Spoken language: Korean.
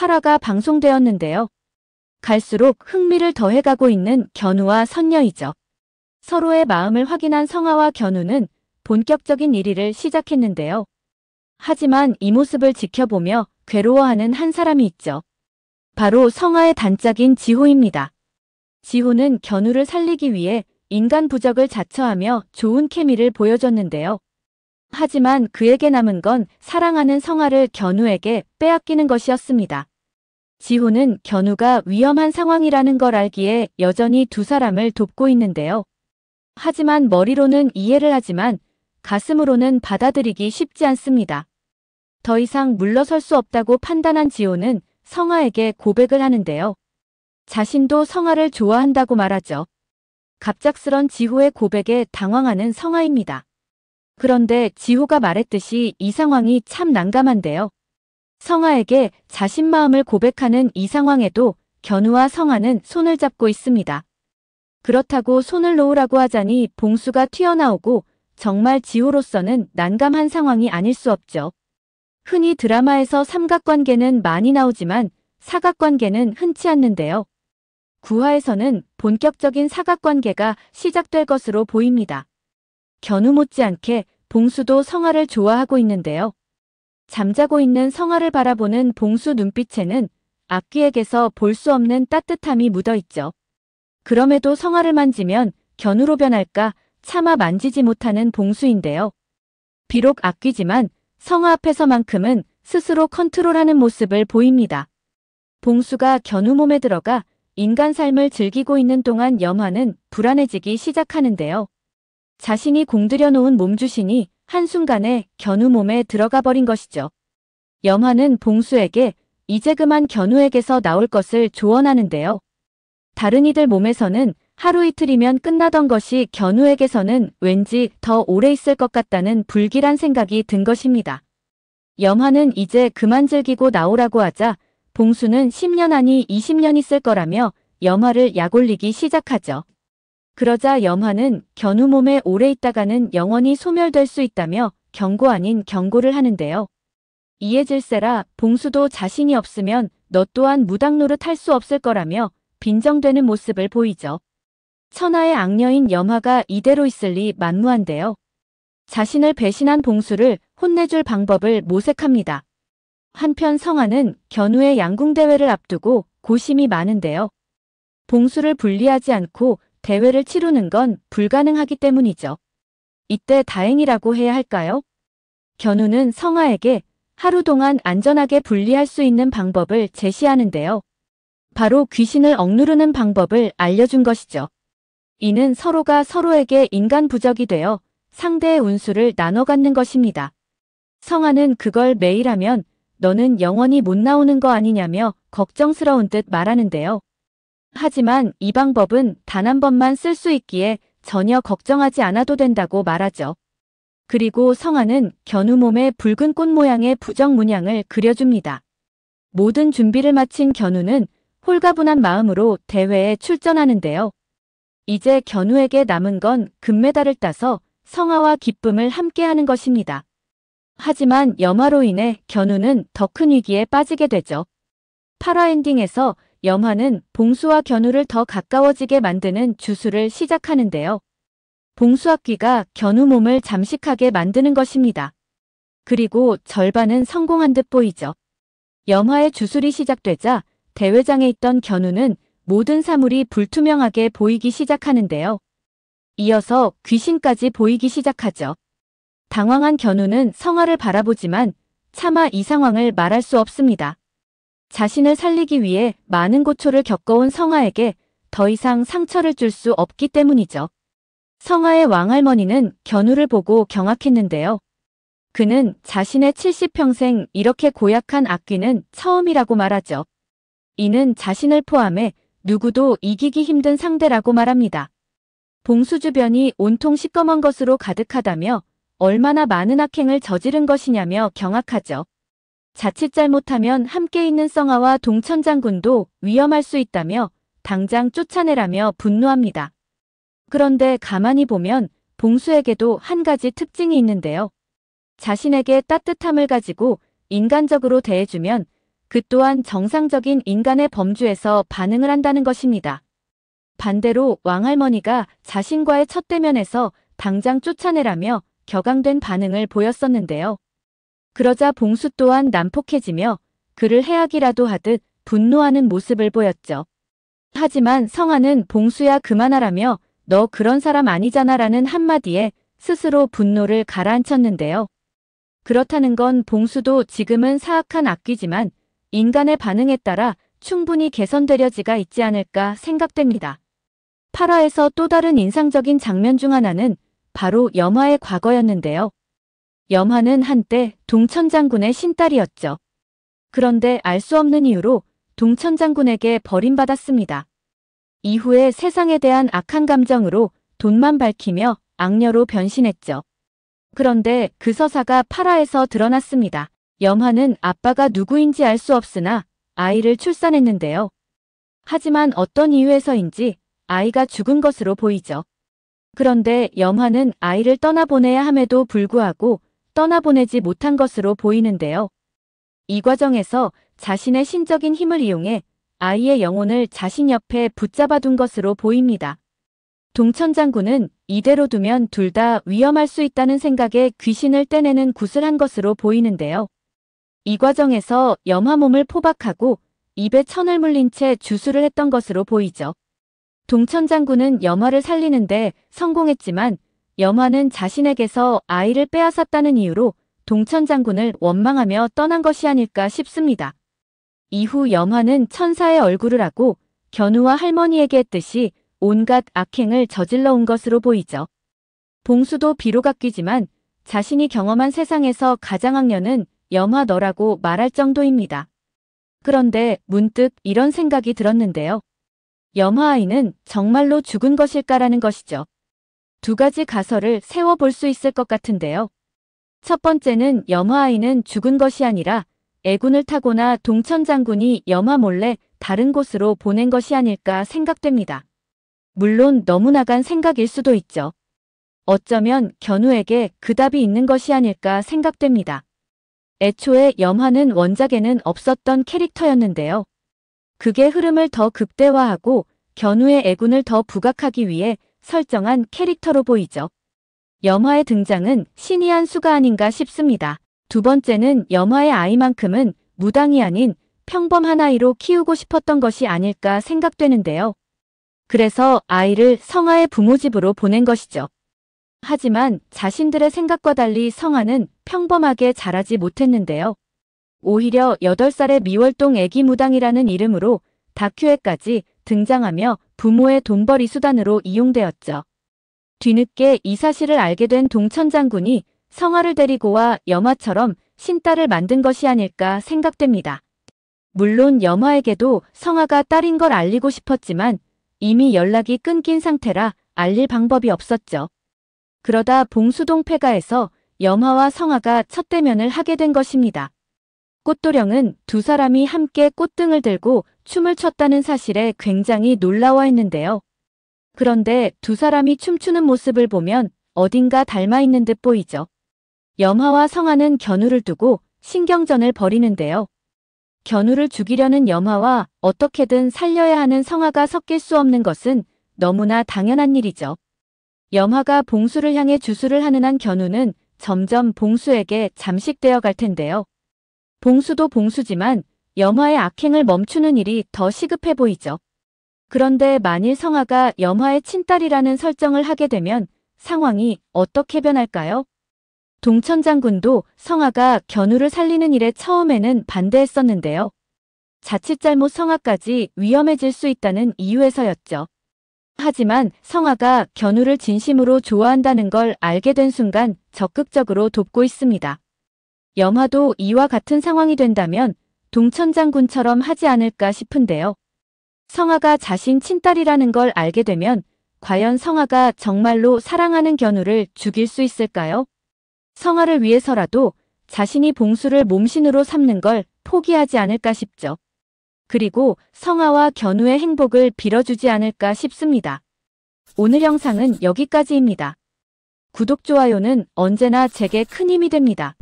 8화가 방송되었는데요. 갈수록 흥미를 더해가고 있는 견우와 선녀이죠. 서로의 마음을 확인한 성아와 견우는 본격적인 1위를 시작했는데요. 하지만 이 모습을 지켜보며 괴로워하는 한 사람이 있죠. 바로 성아의 단짝인 지호입니다. 지호는 견우를 살리기 위해 인간 부적을 자처하며 좋은 케미를 보여줬는데요. 하지만 그에게 남은 건 사랑하는 성아를 견우에게 빼앗기는 것이었습니다. 지호는 견우가 위험한 상황이라는 걸 알기에 여전히 두 사람을 돕고 있는데요. 하지만 머리로는 이해를 하지만 가슴으로는 받아들이기 쉽지 않습니다. 더 이상 물러설 수 없다고 판단한 지호는 성아에게 고백을 하는데요. 자신도 성아를 좋아한다고 말하죠. 갑작스런 지호의 고백에 당황하는 성아입니다. 그런데 지호가 말했듯이 이 상황이 참 난감한데요. 성아에게 자신 마음을 고백하는 이 상황에도 견우와 성아는 손을 잡고 있습니다. 그렇다고 손을 놓으라고 하자니 봉수가 튀어나오고 정말 지호로서는 난감한 상황이 아닐 수 없죠. 흔히 드라마에서 삼각관계는 많이 나오지만 사각관계는 흔치 않는데요. 9화에서는 본격적인 사각관계가 시작될 것으로 보입니다. 견우 못지않게 봉수도 성아를 좋아하고 있는데요. 잠자고 있는 성아를 바라보는 봉수 눈빛에는 악귀에게서 볼 수 없는 따뜻함이 묻어있죠. 그럼에도 성아를 만지면 견우로 변할까 차마 만지지 못하는 봉수인데요. 비록 악귀지만 성아 앞에서만큼은 스스로 컨트롤하는 모습을 보입니다. 봉수가 견우 몸에 들어가 인간 삶을 즐기고 있는 동안 염화는 불안해지기 시작하는데요. 자신이 공들여 놓은 몸주신이 한순간에 견우 몸에 들어가 버린 것이죠. 염화는 봉수에게 이제 그만 견우에게서 나올 것을 조언하는데요. 다른 이들 몸에서는 하루 이틀이면 끝나던 것이 견우에게서는 왠지 더 오래 있을 것 같다는 불길한 생각이 든 것입니다. 염화는 이제 그만 즐기고 나오라고 하자 봉수는 10년 아니 20년 있을 거라며 염화를 약올리기 시작하죠. 그러자 염화는 견우 몸에 오래 있다가는 영원히 소멸될 수 있다며 경고 아닌 경고를 하는데요. 이에 질세라 봉수도 자신이 없으면 너 또한 무당노릇 할 수 없을 거라며 빈정되는 모습을 보이죠. 천하의 악녀인 염화가 이대로 있을 리 만무한데요. 자신을 배신한 봉수를 혼내줄 방법을 모색합니다. 한편 성아는 견우의 양궁대회를 앞두고 고심이 많은데요. 봉수를 분리하지 않고 대회를 치르는 건 불가능하기 때문이죠. 이때 다행이라고 해야 할까요? 견우는 성아에게 하루 동안 안전하게 분리할 수 있는 방법을 제시하는데요. 바로 귀신을 억누르는 방법을 알려준 것이죠. 이는 서로가 서로에게 인간 부적이 되어 상대의 운수를 나눠 갖는 것입니다. 성아는 그걸 매일 하면 너는 영원히 못 나오는 거 아니냐며 걱정스러운 듯 말하는데요. 하지만 이 방법은 단 한 번만 쓸 수 있기에 전혀 걱정하지 않아도 된다고 말하죠. 그리고 성아는 견우 몸에 붉은 꽃 모양의 부적 문양을 그려줍니다. 모든 준비를 마친 견우는 홀가분한 마음으로 대회에 출전하는데요. 이제 견우에게 남은 건 금메달을 따서 성아와 기쁨을 함께하는 것입니다. 하지만 염화로 인해 견우는 더 큰 위기에 빠지게 되죠. 8화 엔딩에서 염화는 봉수와 견우를 더 가까워지게 만드는 주술을 시작하는데요. 봉수악귀가 견우 몸을 잠식하게 만드는 것입니다. 그리고 절반은 성공한 듯 보이죠. 염화의 주술이 시작되자 대회장에 있던 견우는 모든 사물이 불투명하게 보이기 시작하는데요. 이어서 귀신까지 보이기 시작하죠. 당황한 견우는 성아를 바라보지만 차마 이 상황을 말할 수 없습니다. 자신을 살리기 위해 많은 고초를 겪어온 성아에게 더 이상 상처를 줄 수 없기 때문이죠. 성아의 왕할머니는 견우를 보고 경악했는데요. 그는 자신의 70평생 이렇게 고약한 악귀는 처음이라고 말하죠. 이는 자신을 포함해 누구도 이기기 힘든 상대라고 말합니다. 봉수 주변이 온통 시꺼먼 것으로 가득하다며 얼마나 많은 악행을 저지른 것이냐며 경악하죠. 자칫 잘못하면 함께 있는 성아와 동천장군도 위험할 수 있다며 당장 쫓아내라며 분노합니다. 그런데 가만히 보면 봉수에게도 한 가지 특징이 있는데요. 자신에게 따뜻함을 가지고 인간적으로 대해주면 그 또한 정상적인 인간의 범주에서 반응을 한다는 것입니다. 반대로 왕할머니가 자신과의 첫 대면에서 당장 쫓아내라며 격앙된 반응을 보였었는데요. 그러자 봉수 또한 난폭해지며 그를 해하기라도 하듯 분노하는 모습을 보였죠. 하지만 성아는 봉수야 그만하라며 너 그런 사람 아니잖아 라는 한마디에 스스로 분노를 가라앉혔는데요. 그렇다는 건 봉수도 지금은 사악한 악귀지만 인간의 반응에 따라 충분히 개선되려지가 있지 않을까 생각됩니다. 8화에서 또 다른 인상적인 장면 중 하나는 바로 염화의 과거였는데요. 염화는 한때 동천장군의 신딸이었죠. 그런데 알 수 없는 이유로 동천장군에게 버림받았습니다. 이후에 세상에 대한 악한 감정으로 돈만 밝히며 악녀로 변신했죠. 그런데 그 서사가 8화에서 드러났습니다. 염화는 아빠가 누구인지 알 수 없으나 아이를 출산했는데요. 하지만 어떤 이유에서인지 아이가 죽은 것으로 보이죠. 그런데 염화는 아이를 떠나보내야 함에도 불구하고 떠나보내지 못한 것으로 보이는데요. 이 과정에서 자신의 신적인 힘을 이용해 아이의 영혼을 자신 옆에 붙잡아둔 것으로 보입니다. 동천장군은 이대로 두면 둘 다 위험할 수 있다는 생각에 귀신을 떼내는 굿을 한 것으로 보이는데요. 이 과정에서 염화 몸을 포박하고 입에 천을 물린 채 주술을 했던 것으로 보이죠. 동천장군은 염화를 살리는데 성공했지만 염화는 자신에게서 아이를 빼앗았다는 이유로 동천장군을 원망하며 떠난 것이 아닐까 싶습니다. 이후 염화는 천사의 얼굴을 하고 견우와 할머니에게 했듯이 온갖 악행을 저질러 온 것으로 보이죠. 봉수도 비록 악귀지만 자신이 경험한 세상에서 가장 악녀는 염화 너라고 말할 정도입니다. 그런데 문득 이런 생각이 들었는데요. 염화 아이는 정말로 죽은 것일까라는 것이죠. 두 가지 가설을 세워볼 수 있을 것 같은데요. 첫 번째는 염화 아이는 죽은 것이 아니라 애군을 타거나 동천장군이 염화 몰래 다른 곳으로 보낸 것이 아닐까 생각됩니다. 물론 너무 나간 생각일 수도 있죠. 어쩌면 견우에게 그 답이 있는 것이 아닐까 생각됩니다. 애초에 염화는 원작에는 없었던 캐릭터였는데요. 그게 흐름을 더 극대화하고 견우의 애군을 더 부각하기 위해 설정한 캐릭터로 보이죠. 염화의 등장은 신이 한 수가 아닌가 싶습니다. 두 번째는 염화의 아이만큼은 무당이 아닌 평범한 아이로 키우고 싶었던 것이 아닐까 생각되는데요. 그래서 아이를 성아의 부모 집으로 보낸 것이죠. 하지만 자신들의 생각과 달리 성아는 평범하게 자라지 못했는데요. 오히려 8살의 미월동 애기 무당이라는 이름으로 다큐에까지 등장하며 부모의 돈벌이 수단으로 이용되었죠. 뒤늦게 이 사실을 알게 된 동천장군이 성아를 데리고 와 염화처럼 신딸을 만든 것이 아닐까 생각됩니다. 물론 염화에게도 성아가 딸인 걸 알리고 싶었지만 이미 연락이 끊긴 상태라 알릴 방법이 없었죠. 그러다 봉수동 폐가에서 염화와 성아가 첫 대면을 하게 된 것입니다. 꽃도령은 두 사람이 함께 꽃등을 들고 춤을 췄다는 사실에 굉장히 놀라워했는데요. 그런데 두 사람이 춤추는 모습을 보면 어딘가 닮아 있는 듯 보이죠. 염화와 성아는 견우를 두고 신경전을 벌이는데요. 견우를 죽이려는 염화와 어떻게든 살려야 하는 성아가 섞일 수 없는 것은 너무나 당연한 일이죠. 염화가 봉수를 향해 주술을 하는 한 견우는 점점 봉수에게 잠식되어 갈 텐데요. 봉수도 봉수지만 염화의 악행을 멈추는 일이 더 시급해 보이죠. 그런데 만일 성아가 염화의 친딸이라는 설정을 하게 되면 상황이 어떻게 변할까요? 동천장군도 성아가 견우를 살리는 일에 처음에는 반대했었는데요. 자칫 잘못 성아까지 위험해질 수 있다는 이유에서였죠. 하지만 성아가 견우를 진심으로 좋아한다는 걸 알게 된 순간 적극적으로 돕고 있습니다. 염화도 이와 같은 상황이 된다면 동천장군처럼 하지 않을까 싶은데요. 성아가 자신 친딸이라는 걸 알게 되면 과연 성아가 정말로 사랑하는 견우를 죽일 수 있을까요? 성아를 위해서라도 자신이 봉수를 몸신으로 삼는 걸 포기하지 않을까 싶죠. 그리고 성아와 견우의 행복을 빌어주지 않을까 싶습니다. 오늘 영상은 여기까지입니다. 구독, 좋아요는 언제나 제게 큰 힘이 됩니다.